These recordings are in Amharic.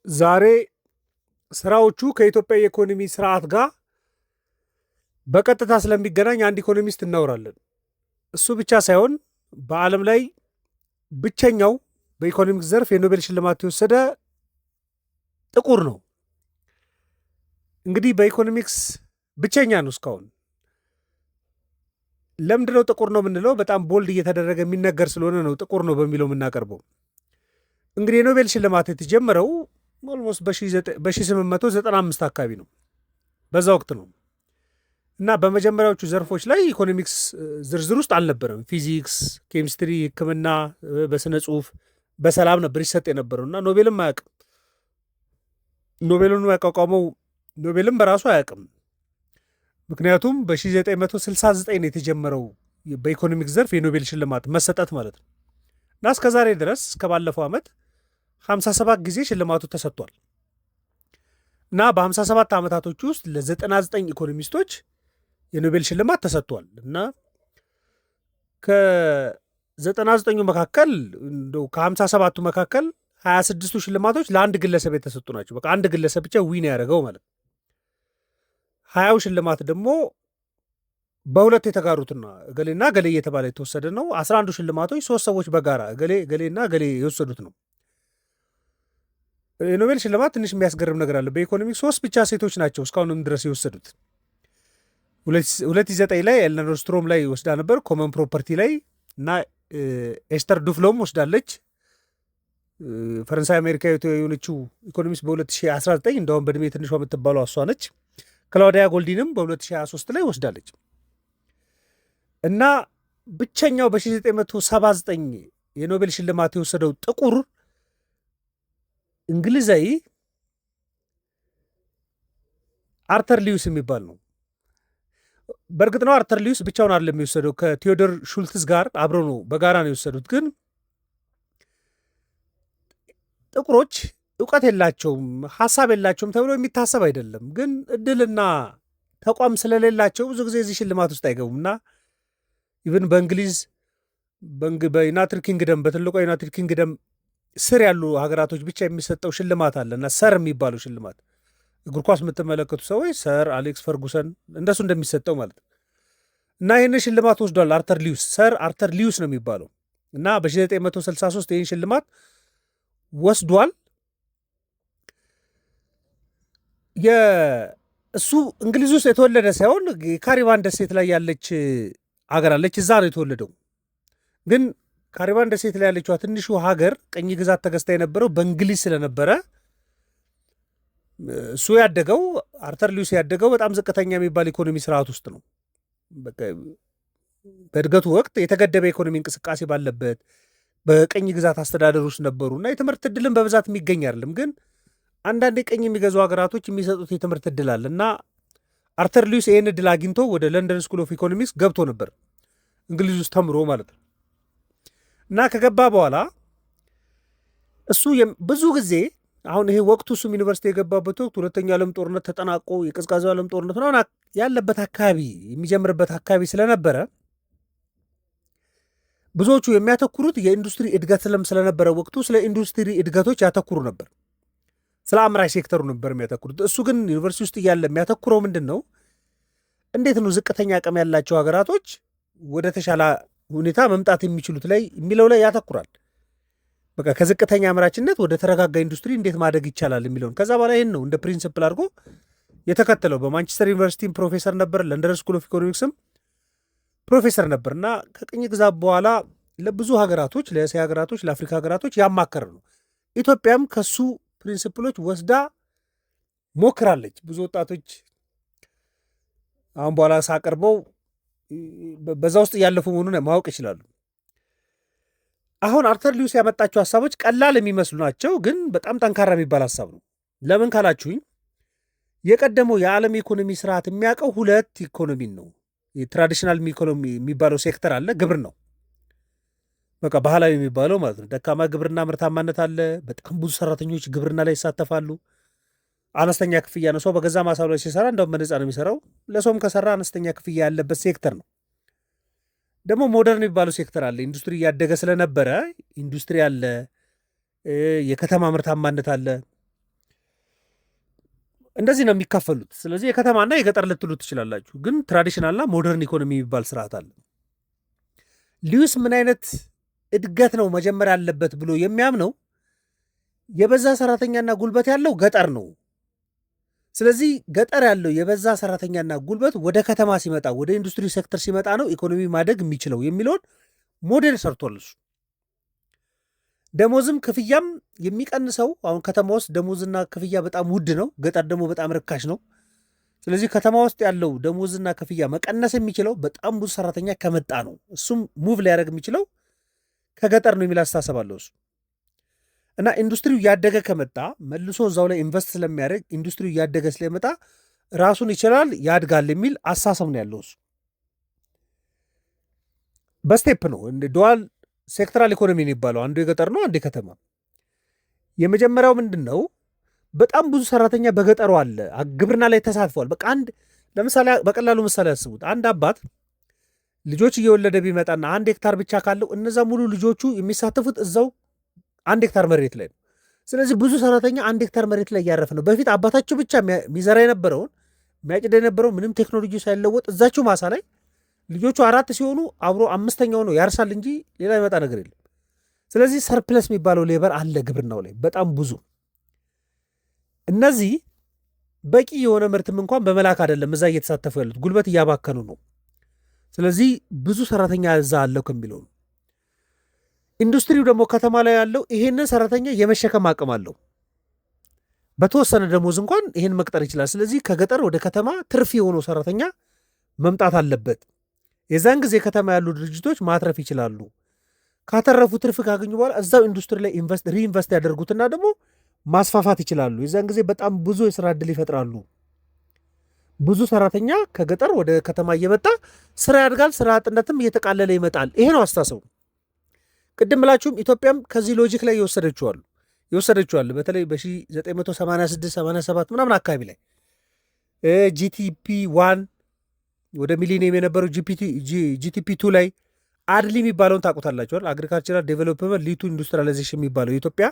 ዛሬ ስራዎቹ ከኢትዮጵያ የኢኮኖሚ ስርዓት ጋር በቀጥታ ስለሚገናኝ አንድ ኢኮኖሚስት እናወራለን። እሱ ብቻ ሳይሆን በዓለም ላይ ብቸኛው በኢኮኖሚክስ ዘርፍ የኖቤል ሽልማት የወሰደ ጥቁር ነው። እንግዲህ በኢኮኖሚክስ ብቸኛ ነው እስካሁን። ለምንድነው ጥቁር ነው የምንለው? በጣም ቦልድ እየተደረገ የሚነገር ስለሆነ ነው ጥቁር ነው በሚለው የምናቀርበው። እንግዲህ የኖቤል ሽልማት የተጀመረው ኦልሞስት በ1895 አካባቢ ነው። በዛ ወቅት ነው እና በመጀመሪያዎቹ ዘርፎች ላይ ኢኮኖሚክስ ዝርዝር ውስጥ አልነበረም። ፊዚክስ፣ ኬሚስትሪ፣ ሕክምና፣ በስነ ጽሁፍ፣ በሰላም ነበር ይሰጥ የነበረው እና ኖቤልም አያውቅም። ኖቤልን ያቋቋመው ኖቤልም በራሱ አያውቅም። ምክንያቱም በ1969 ነው የተጀመረው በኢኮኖሚክስ ዘርፍ የኖቤል ሽልማት መሰጠት ማለት ነው እና እስከ ዛሬ ድረስ እስከ ባለፈው ዓመት 57 ጊዜ ሽልማቱ ተሰጥቷል እና በ57 ዓመታቶች ውስጥ ለ99 ኢኮኖሚስቶች የኖቤል ሽልማት ተሰጥቷል እና ከ99ኙ መካከል እንደው ከ57ቱ መካከል 26ቱ ሽልማቶች ለአንድ ግለሰብ የተሰጡ ናቸው። በቃ አንድ ግለሰብ ብቻ ዊን ያደረገው ማለት ነው። 20ው ሽልማት ደግሞ በሁለት የተጋሩትና እገሌና እገሌ እየተባለ የተወሰደ ነው። 11ዱ ሽልማቶች ሶስት ሰዎች በጋራ እገሌና እገሌ የወሰዱት ነው። የኖቤል ሽልማት ትንሽ የሚያስገርም ነገር አለ። በኢኮኖሚክስ ሶስት ብቻ ሴቶች ናቸው እስካሁንም ድረስ የወሰዱት። 2009 ላይ ኤለነር ኦስትሮም ላይ ወስዳ ነበር ኮመን ፕሮፐርቲ ላይ እና ኤስተር ዱፍሎም ወስዳለች። ፈረንሳይ አሜሪካ የሆነችው ኢኮኖሚስት በ2019 እንደውም በእድሜ ትንሿ የምትባለው እሷ ነች። ክላውዲያ ጎልዲንም በ2023 ላይ ወስዳለች እና ብቸኛው በ1979 የኖቤል ሽልማት የወሰደው ጥቁር እንግሊዛዊ አርተር ሊዩስ የሚባል ነው። በእርግጥ ነው አርተር ሊዩስ ብቻውን አይደለም የወሰደው፣ ከቴዎዶር ሹልትዝ ጋር አብረው ነው በጋራ ነው የወሰዱት። ግን ጥቁሮች እውቀት የላቸውም፣ ሀሳብ የላቸውም ተብሎ የሚታሰብ አይደለም። ግን እድልና ተቋም ስለሌላቸው ብዙ ጊዜ እዚህ ሽልማት ውስጥ አይገቡም እና ኢቨን በእንግሊዝ በዩናይትድ ኪንግደም በትልቋ ዩናይትድ ኪንግደም ስር ያሉ ሀገራቶች ብቻ የሚሰጠው ሽልማት አለ እና ሰር የሚባለው ሽልማት እግር ኳስ የምትመለከቱ ሰዎች ሰር አሌክስ ፈርጉሰን እንደሱ እንደሚሰጠው ማለት ነው እና ይህንን ሽልማት ወስዷል አርተር ሊዩስ። ሰር አርተር ሊዩስ ነው የሚባለው እና በ1963 ይህን ሽልማት ወስዷል። እሱ እንግሊዝ ውስጥ የተወለደ ሳይሆን ካሪባን ደሴት ላይ ያለች ሀገር አለች፣ እዛ ነው የተወለደው። ግን ካሪባን ደሴት ላይ ያለችዋ ትንሹ ሀገር ቅኝ ግዛት ተገዝታ የነበረው በእንግሊዝ ስለነበረ እሱ ያደገው አርተር ሊዩስ ያደገው በጣም ዝቅተኛ የሚባል ኢኮኖሚ ስርዓት ውስጥ ነው። በእድገቱ ወቅት የተገደበ ኢኮኖሚ እንቅስቃሴ ባለበት በቅኝ ግዛት አስተዳደር ውስጥ ነበሩ እና የትምህርት እድልን በብዛት የሚገኝ አይደለም። ግን አንዳንድ ቅኝ የሚገዙ ሀገራቶች የሚሰጡት የትምህርት እድል አለ እና አርተር ሊዩስ ይህን እድል አግኝቶ ወደ ለንደን ስኩል ኦፍ ኢኮኖሚክስ ገብቶ ነበር እንግሊዝ ውስጥ ተምሮ ማለት ነው እና ከገባ በኋላ እሱ ብዙ ጊዜ አሁን ይሄ ወቅቱ እሱም ዩኒቨርሲቲ የገባበት ወቅት ሁለተኛው ዓለም ጦርነት ተጠናቆ የቀዝቃዛው ዓለም ጦርነት ምናምን ያለበት አካባቢ የሚጀምርበት አካባቢ ስለነበረ ብዙዎቹ የሚያተኩሩት የኢንዱስትሪ እድገት ስለነበረ ወቅቱ ስለ ኢንዱስትሪ እድገቶች ያተኩሩ ነበር። ስለ አምራች ሴክተሩ ነበር የሚያተኩሩት። እሱ ግን ዩኒቨርሲቲ ውስጥ እያለ የሚያተኩረው ምንድን ነው? እንዴት ነው ዝቅተኛ አቅም ያላቸው ሀገራቶች ወደ ተሻለ ሁኔታ መምጣት የሚችሉት ላይ የሚለው ላይ ያተኩራል። በቃ ከዝቅተኛ አምራችነት ወደ ተረጋጋ ኢንዱስትሪ እንዴት ማደግ ይቻላል የሚለውን ከዛ በኋላ ይህን ነው እንደ ፕሪንስፕል አድርጎ የተከተለው። በማንቸስተር ዩኒቨርሲቲም ፕሮፌሰር ነበር፣ ለንደን ስኩል ኦፍ ኢኮኖሚክስም ፕሮፌሰር ነበር እና ከቅኝ ግዛት በኋላ ለብዙ ሀገራቶች፣ ለእስያ ሀገራቶች፣ ለአፍሪካ ሀገራቶች ያማከረ ነው። ኢትዮጵያም ከሱ ፕሪንስፕሎች ወስዳ ሞክራለች። ብዙ ወጣቶች አሁን በኋላ ሳቀርበው በዛ ውስጥ እያለፉ መሆኑን ማወቅ ይችላሉ። አሁን አርተር ሊዩስ ያመጣቸው ሀሳቦች ቀላል የሚመስሉ ናቸው፣ ግን በጣም ጠንካራ የሚባል ሀሳብ ነው። ለምን ካላችሁኝ የቀደመው የዓለም ኢኮኖሚ ስርዓት የሚያውቀው ሁለት ኢኮኖሚን ነው። የትራዲሽናል ኢኮኖሚ የሚባለው ሴክተር አለ፣ ግብር ነው በቃ ባህላዊ የሚባለው ማለት ነው። ደካማ ግብርና ምርታማነት አለ። በጣም ብዙ ሰራተኞች ግብርና ላይ ይሳተፋሉ። አነስተኛ ክፍያ ነው። ሰው በገዛ ማሳው ላይ ሲሰራ እንደውም በነፃ ነው የሚሰራው። ለሰውም ከሰራ አነስተኛ ክፍያ ያለበት ሴክተር ነው። ደግሞ ሞደርን የሚባለው ሴክተር አለ። ኢንዱስትሪ እያደገ ስለነበረ ኢንዱስትሪ አለ፣ የከተማ ምርታማነት አለ። እንደዚህ ነው የሚካፈሉት። ስለዚህ የከተማና የገጠር ልትሉ ትችላላችሁ፣ ግን ትራዲሽናልና ሞደርን ኢኮኖሚ የሚባል ስርዓት አለ። ሊዩስ ምን አይነት እድገት ነው መጀመሪያ ያለበት ብሎ የሚያምነው የበዛ ሰራተኛና ጉልበት ያለው ገጠር ነው። ስለዚህ ገጠር ያለው የበዛ ሰራተኛና ጉልበት ወደ ከተማ ሲመጣ፣ ወደ ኢንዱስትሪ ሴክተር ሲመጣ ነው ኢኮኖሚ ማደግ የሚችለው የሚለውን ሞዴል ሰርቷል እሱ። ደሞዝም ክፍያም የሚቀንሰው አሁን ከተማ ውስጥ ደሞዝና ክፍያ በጣም ውድ ነው፣ ገጠር ደግሞ በጣም ርካሽ ነው። ስለዚህ ከተማ ውስጥ ያለው ደሞዝና ክፍያ መቀነስ የሚችለው በጣም ብዙ ሰራተኛ ከመጣ ነው። እሱም ሙቭ ሊያደርግ የሚችለው ከገጠር ነው የሚል አስተሳሰብ አለው እሱ። እና ኢንዱስትሪው እያደገ ከመጣ መልሶ እዛው ላይ ኢንቨስት ስለሚያደርግ ኢንዱስትሪው እያደገ ስለመጣ ራሱን ይችላል ያድጋል የሚል አስተሳሰብ ነው ያለው እሱ። በስቴፕ ነው ዱዋል ሴክተራል ኢኮኖሚ የሚባለው፣ አንዱ የገጠር ነው፣ አንዱ የከተማ። የመጀመሪያው ምንድን ነው? በጣም ብዙ ሰራተኛ በገጠሩ አለ፣ ግብርና ላይ ተሳትፏል። በቃ ለምሳሌ በቀላሉ ምሳሌ ያስቡት። አንድ አባት ልጆች እየወለደ ቢመጣና 1 ሄክታር ብቻ ካለው እነዛ ሙሉ ልጆቹ የሚሳተፉት እዛው 1 ሄክታር መሬት ላይ ነው። ስለዚህ ብዙ ሰራተኛ 1 ሄክታር መሬት ላይ እያረፈ ነው። በፊት አባታቸው ብቻ የሚዘራ የነበረውን የሚያጭድ የነበረው ምንም ቴክኖሎጂ ሳይለወጥ እዛቸው ማሳ ላይ ልጆቹ 4 ሲሆኑ አብሮ 5ኛው ነው ያርሳል እንጂ ሌላ ይመጣ ነገር የለም። ስለዚህ ሰርፕለስ የሚባለው ሌበር አለ ግብርናው ላይ በጣም ብዙ። እነዚህ በቂ የሆነ ምርትም እንኳን በመላክ አይደለም እዛ እየተሳተፉ ያሉት፣ ጉልበት እያባከኑ ነው። ስለዚህ ብዙ ሰራተኛ እዛ አለው ከሚለው ነው። ኢንዱስትሪው ደግሞ ከተማ ላይ ያለው ይሄንን ሰራተኛ የመሸከም አቅም አለው። በተወሰነ ደሞዝ እንኳን ይሄን መቅጠር ይችላል። ስለዚህ ከገጠር ወደ ከተማ ትርፍ የሆነው ሰራተኛ መምጣት አለበት። የዛን ጊዜ ከተማ ያሉ ድርጅቶች ማትረፍ ይችላሉ። ካተረፉ ትርፍ ካገኙ በኋላ እዛው ኢንዱስትሪ ላይ ሪኢንቨስት ያደርጉትና ደግሞ ማስፋፋት ይችላሉ። የዛን ጊዜ በጣም ብዙ የስራ ዕድል ይፈጥራሉ። ብዙ ሰራተኛ ከገጠር ወደ ከተማ እየመጣ ስራ ያድጋል፣ ስራ አጥነትም እየተቃለለ ይመጣል። ይሄ ነው አስተሳሰቡ። ቅድም ብላችሁም ኢትዮጵያም ከዚህ ሎጂክ ላይ የወሰደችዋል። በተለይ በ1986 87 ምናምን አካባቢ ላይ ጂቲፒ 1 ወደ ሚሊኒየም የነበረው ጂቲፒ 2 ላይ አድሊ የሚባለውን ታውቁታላችኋል። አግሪካልቸራል ዴቨሎፕመንት ሊቱ ኢንዱስትሪላይዜሽን የሚባለው ኢትዮጵያ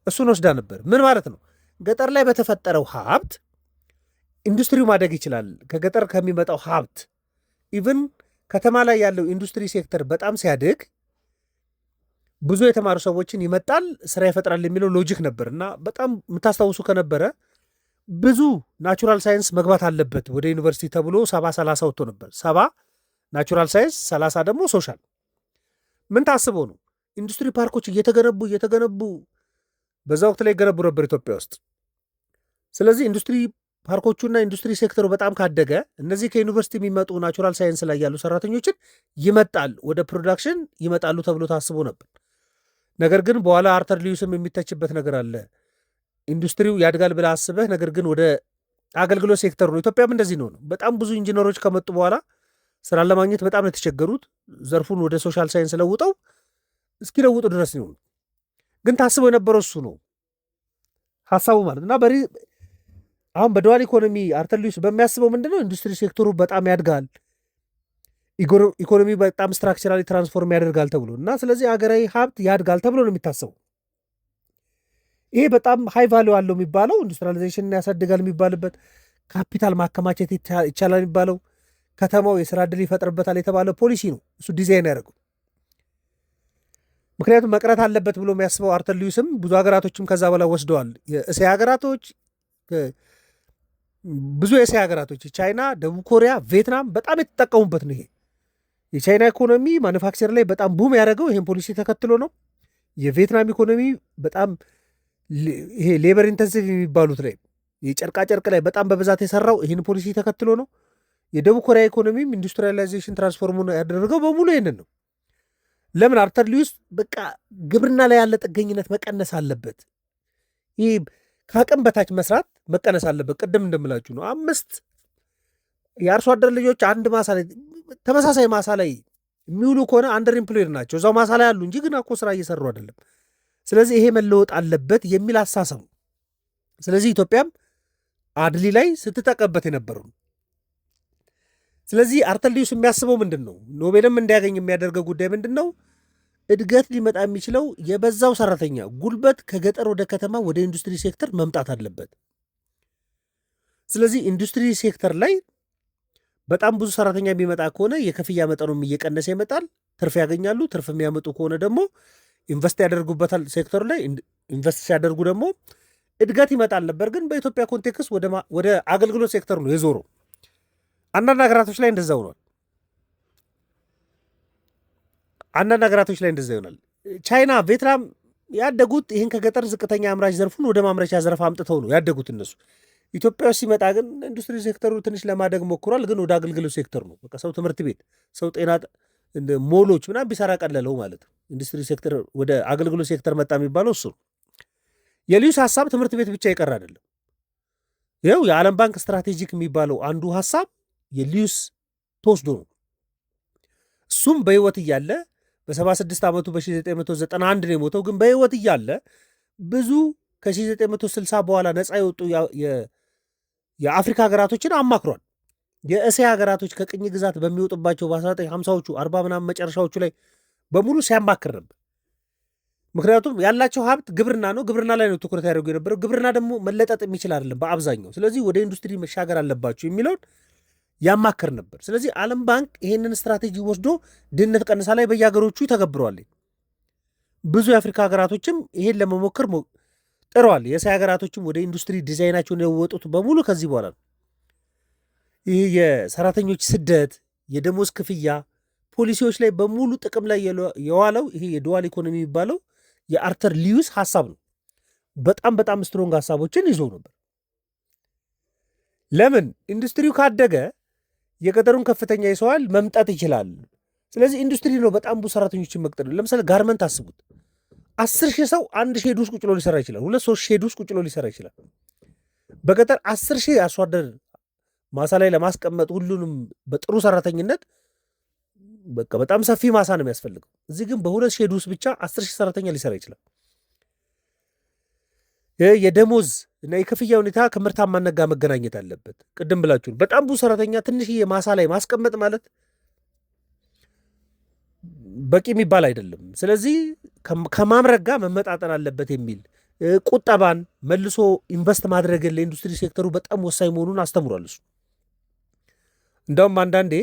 እሱን ወስዳ ነበር። ምን ማለት ነው? ገጠር ላይ በተፈጠረው ሀብት ኢንዱስትሪው ማደግ ይችላል። ከገጠር ከሚመጣው ሀብት ኢቭን ከተማ ላይ ያለው ኢንዱስትሪ ሴክተር በጣም ሲያድግ ብዙ የተማሩ ሰዎችን ይመጣል፣ ስራ ይፈጥራል የሚለው ሎጂክ ነበር። እና በጣም የምታስታውሱ ከነበረ ብዙ ናቹራል ሳይንስ መግባት አለበት ወደ ዩኒቨርሲቲ ተብሎ 70-30 ወጥቶ ነበር። 70 ናቹራል ሳይንስ፣ 30 ደግሞ ሶሻል። ምን ታስበው ነው? ኢንዱስትሪ ፓርኮች እየተገነቡ በዛ ወቅት ላይ ይገነቡ ነበር ኢትዮጵያ ውስጥ። ስለዚህ ኢንዱስትሪ ፓርኮቹና ኢንዱስትሪ ሴክተሩ በጣም ካደገ እነዚህ ከዩኒቨርሲቲ የሚመጡ ናቹራል ሳይንስ ላይ ያሉ ሰራተኞችን ይመጣል፣ ወደ ፕሮዳክሽን ይመጣሉ ተብሎ ታስቦ ነበር። ነገር ግን በኋላ አርተር ሊዩስም የሚተችበት ነገር አለ። ኢንዱስትሪው ያድጋል ብለህ አስበህ፣ ነገር ግን ወደ አገልግሎት ሴክተሩ ነው። ኢትዮጵያም እንደዚህ ነው። በጣም ብዙ ኢንጂነሮች ከመጡ በኋላ ስራ ለማግኘት በጣም ነው የተቸገሩት። ዘርፉን ወደ ሶሻል ሳይንስ ለውጠው እስኪለውጡ ድረስ ነው። ግን ታስበው የነበረው እሱ ነው ሀሳቡ ማለት እና አሁን በዱዋል ኢኮኖሚ አርተር ሊዩስ በሚያስበው ምንድነው ኢንዱስትሪ ሴክተሩ በጣም ያድጋል፣ ኢኮኖሚ በጣም ስትራክቸራሊ ትራንስፎርም ያደርጋል ተብሎ እና ስለዚህ ሀገራዊ ሀብት ያድጋል ተብሎ ነው የሚታሰቡ። ይሄ በጣም ሃይ ቫሊዩ አለው የሚባለው ኢንዱስትሪላይዜሽን ያሳድጋል የሚባልበት፣ ካፒታል ማከማቸት ይቻላል የሚባለው፣ ከተማው የስራ ዕድል ይፈጥርበታል የተባለው ፖሊሲ ነው እሱ ዲዛይን ያደርገው። ምክንያቱም መቅረት አለበት ብሎ የሚያስበው አርተር ሊዩስም ብዙ ሀገራቶችም ከዛ በላይ ወስደዋል። የእስያ ሀገራቶች፣ ብዙ የእስያ ሀገራቶች ቻይና፣ ደቡብ ኮሪያ፣ ቪየትናም በጣም የተጠቀሙበት ነው። ይሄ የቻይና ኢኮኖሚ ማኑፋክቸር ላይ በጣም ቡም ያደረገው ይህን ፖሊሲ ተከትሎ ነው። የቪየትናም ኢኮኖሚ በጣም ይሄ ሌበር ኢንተንሲቭ የሚባሉት ላይ የጨርቃጨርቅ ላይ በጣም በብዛት የሰራው ይህን ፖሊሲ ተከትሎ ነው። የደቡብ ኮሪያ ኢኮኖሚም ኢንዱስትሪያላይዜሽን ትራንስፎርሙ ያደረገው በሙሉ ይህንን ነው። ለምን? አርተር ሊዩስ በቃ ግብርና ላይ ያለ ጥገኝነት መቀነስ አለበት። ይህ ከአቅም በታች መስራት መቀነስ አለበት። ቅድም እንደምላችሁ ነው። 5 የአርሶ አደር ልጆች አንድ ማሳ ላይ ተመሳሳይ ማሳ ላይ የሚውሉ ከሆነ አንደር ኢምፕሎይድ ናቸው። እዛው ማሳ ላይ ያሉ እንጂ ግን እኮ ስራ እየሰሩ አይደለም። ስለዚህ ይሄ መለወጥ አለበት የሚል አሳሰቡ። ስለዚህ ኢትዮጵያም አድሊ ላይ ስትጠቀምበት የነበረው ነው። ስለዚህ አርተር ሊዩስ የሚያስበው ምንድን ነው? ኖቤልም እንዲያገኝ የሚያደርገው ጉዳይ ምንድን ነው? እድገት ሊመጣ የሚችለው የበዛው ሰራተኛ ጉልበት ከገጠር ወደ ከተማ ወደ ኢንዱስትሪ ሴክተር መምጣት አለበት። ስለዚህ ኢንዱስትሪ ሴክተር ላይ በጣም ብዙ ሰራተኛ የሚመጣ ከሆነ የክፍያ መጠኑም እየቀነሰ ይመጣል። ትርፍ ያገኛሉ። ትርፍ የሚያመጡ ከሆነ ደግሞ ኢንቨስት ያደርጉበታል። ሴክተሩ ላይ ኢንቨስት ሲያደርጉ ደግሞ እድገት ይመጣል ነበር። ግን በኢትዮጵያ ኮንቴክስት ወደ አገልግሎት ሴክተሩ ነው የዞረው። አንዳንድ ሀገራቶች ላይ እንደዛ ሆኗል። ቻይና፣ ቪየትናም ያደጉት ይህን ከገጠር ዝቅተኛ አምራች ዘርፉን ወደ ማምረቻ ዘርፍ አምጥተው ነው ያደጉት እነሱ። ኢትዮጵያ ውስጥ ሲመጣ ግን ኢንዱስትሪ ሴክተሩ ትንሽ ለማደግ ሞክሯል። ግን ወደ አገልግሎት ሴክተር ነው በቃ ሰው ትምህርት ቤት፣ ሰው ጤና፣ ሞሎች ምናምን ቢሰራ ቀለለው ማለት ነው። ኢንዱስትሪ ሴክተር ወደ አገልግሎት ሴክተር መጣ የሚባለው እሱ ነው። የሊዩስ ሀሳብ ትምህርት ቤት ብቻ ይቀር አይደለም። ይኸው የዓለም ባንክ ስትራቴጂክ የሚባለው አንዱ ሀሳብ የሊዩስ ተወስዶ ነው። እሱም በህይወት እያለ በ76 ዓመቱ በ1991 ነው የሞተው። ግን በህይወት እያለ ብዙ ከ1960 በኋላ ነፃ የወጡ የአፍሪካ ሀገራቶችን አማክሯል። የእስያ ሀገራቶች ከቅኝ ግዛት በሚወጡባቸው በ1950ዎቹ 40 ምናምን መጨረሻዎቹ ላይ በሙሉ ሲያማክር ነበር። ምክንያቱም ያላቸው ሀብት ግብርና ነው። ግብርና ላይ ነው ትኩረት ያደርጉ የነበረው። ግብርና ደግሞ መለጠጥ የሚችል አይደለም በአብዛኛው። ስለዚህ ወደ ኢንዱስትሪ መሻገር አለባቸው የሚለውን ያማክር ነበር። ስለዚህ ዓለም ባንክ ይሄንን ስትራቴጂ ወስዶ ድህነት ቀነሳ ላይ በየሀገሮቹ ተገብረዋል። ብዙ የአፍሪካ ሀገራቶችም ይሄን ለመሞከር ጥረዋል። የእስያ ሀገራቶችም ወደ ኢንዱስትሪ ዲዛይናቸውን የወጡት በሙሉ ከዚህ በኋላ ነው። ይህ የሰራተኞች ስደት፣ የደሞዝ ክፍያ ፖሊሲዎች ላይ በሙሉ ጥቅም ላይ የዋለው ይሄ የዱዋል ኢኮኖሚ የሚባለው የአርተር ሊዩስ ሀሳብ ነው። በጣም ስትሮንግ ሀሳቦችን ይዞ ነበር። ለምን ኢንዱስትሪው ካደገ የገጠሩን ከፍተኛ የሰው ኃይል መምጣት ይችላል። ስለዚህ ኢንዱስትሪ ነው በጣም ብዙ ሰራተኞችን መቅጠር። ለምሳሌ ጋርመንት አስቡት። 10,000 ሰው አንድ ሼድ ውስጥ ቁጭ ብሎ ሊሰራ ይችላል። 2-3 ሼድ ውስጥ ቁጭ ብሎ ሊሰራ ይችላል። በገጠር 10,000 አርሶ አደር ማሳ ላይ ለማስቀመጥ ሁሉንም በጥሩ ሰራተኝነት በቃ በጣም ሰፊ ማሳ ነው የሚያስፈልገው። እዚህ ግን በ2 ሼድ ውስጥ ብቻ 10,000 ሰራተኛ ሊሰራ ይችላል። የደሞዝ እና የክፍያ ሁኔታ ከምርታማነት ጋር መገናኘት አለበት። ቅድም ብላችሁ በጣም ብዙ ሰራተኛ ትንሽዬ ማሳ ላይ ማስቀመጥ ማለት በቂ የሚባል አይደለም። ስለዚህ ከማምረት ጋር መመጣጠን አለበት የሚል ቁጠባን መልሶ ኢንቨስት ማድረግን ለኢንዱስትሪ ሴክተሩ በጣም ወሳኝ መሆኑን አስተምሯል እሱ። እንደውም አንዳንዴ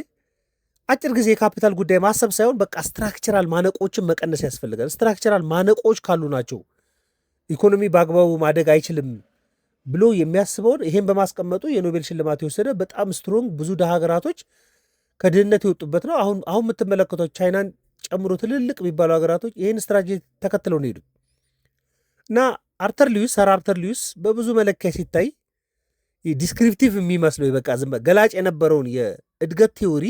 አጭር ጊዜ የካፒታል ጉዳይ ማሰብ ሳይሆን በቃ ስትራክቸራል ማነቆችን መቀነስ ያስፈልጋል። ስትራክቸራል ማነቆች ካሉ ናቸው ኢኮኖሚ በአግባቡ ማደግ አይችልም ብሎ የሚያስበውን ይሄን በማስቀመጡ የኖቤል ሽልማት የወሰደ በጣም ስትሮንግ ብዙ ደሃ ሀገራቶች ከድህነት የወጡበት ነው። አሁን የምትመለከቷቸው ቻይናን ጨምሮ ትልልቅ የሚባሉ ሀገራቶች ይህን ስትራቴጂ ተከትለው ነው ሄዱት እና ሰር አርተር ሊዩስ በብዙ መለኪያ ሲታይ ዲስክሪፕቲቭ የሚመስለው በቃ ገላጭ የነበረውን የእድገት ቴዎሪ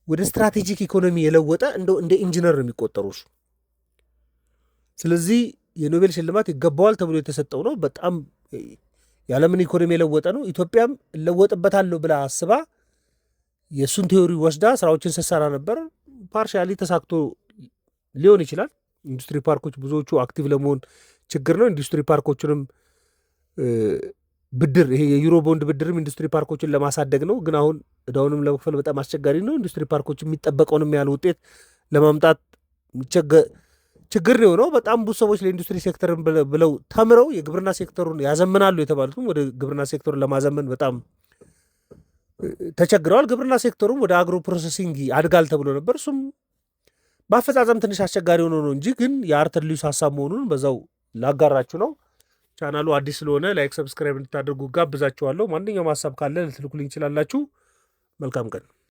ወደ ስትራቴጂክ ኢኮኖሚ የለወጠ እንደ ኢንጂነር ነው የሚቆጠሩ እሱ። ስለዚህ የኖቤል ሽልማት ይገባዋል ተብሎ የተሰጠው ነው። በጣም የዓለምን ኢኮኖሚ የለወጠ ነው። ኢትዮጵያም እለወጥበታለሁ ብላ አስባ የእሱን ቴዎሪ ወስዳ ስራዎችን ስትሰራ ነበር። ፓርሻሊ ተሳክቶ ሊሆን ይችላል። ኢንዱስትሪ ፓርኮች ብዙዎቹ አክቲቭ ለመሆን ችግር ነው። ኢንዱስትሪ ፓርኮችንም ብድር ይሄ የዩሮ ቦንድ ብድርም ኢንዱስትሪ ፓርኮችን ለማሳደግ ነው። ግን አሁን እዳውንም ለመክፈል በጣም አስቸጋሪ ነው። ኢንዱስትሪ ፓርኮች የሚጠበቀውንም ያህል ውጤት ለማምጣት ችግር ነው የሆነው። በጣም ብዙ ሰዎች ለኢንዱስትሪ ሴክተርን ብለው ተምረው የግብርና ሴክተሩን ያዘምናሉ የተባሉትም ወደ ግብርና ሴክተሩን ለማዘመን በጣም ተቸግረዋል። ግብርና ሴክተሩም ወደ አግሮ ፕሮሰሲንግ አድጋል ተብሎ ነበር። እሱም በአፈጻጸም ትንሽ አስቸጋሪ ሆኖ ነው እንጂ ግን የአርተር ሊዩስ ሀሳብ መሆኑን በዛው ላጋራችሁ ነው። ቻናሉ አዲስ ስለሆነ ላይክ፣ ሰብስክራይብ እንድታደርጉ ጋብዛችኋለሁ። ማንኛውም ሀሳብ ካለ ልትልኩልኝ ይችላላችሁ። መልካም ቀን።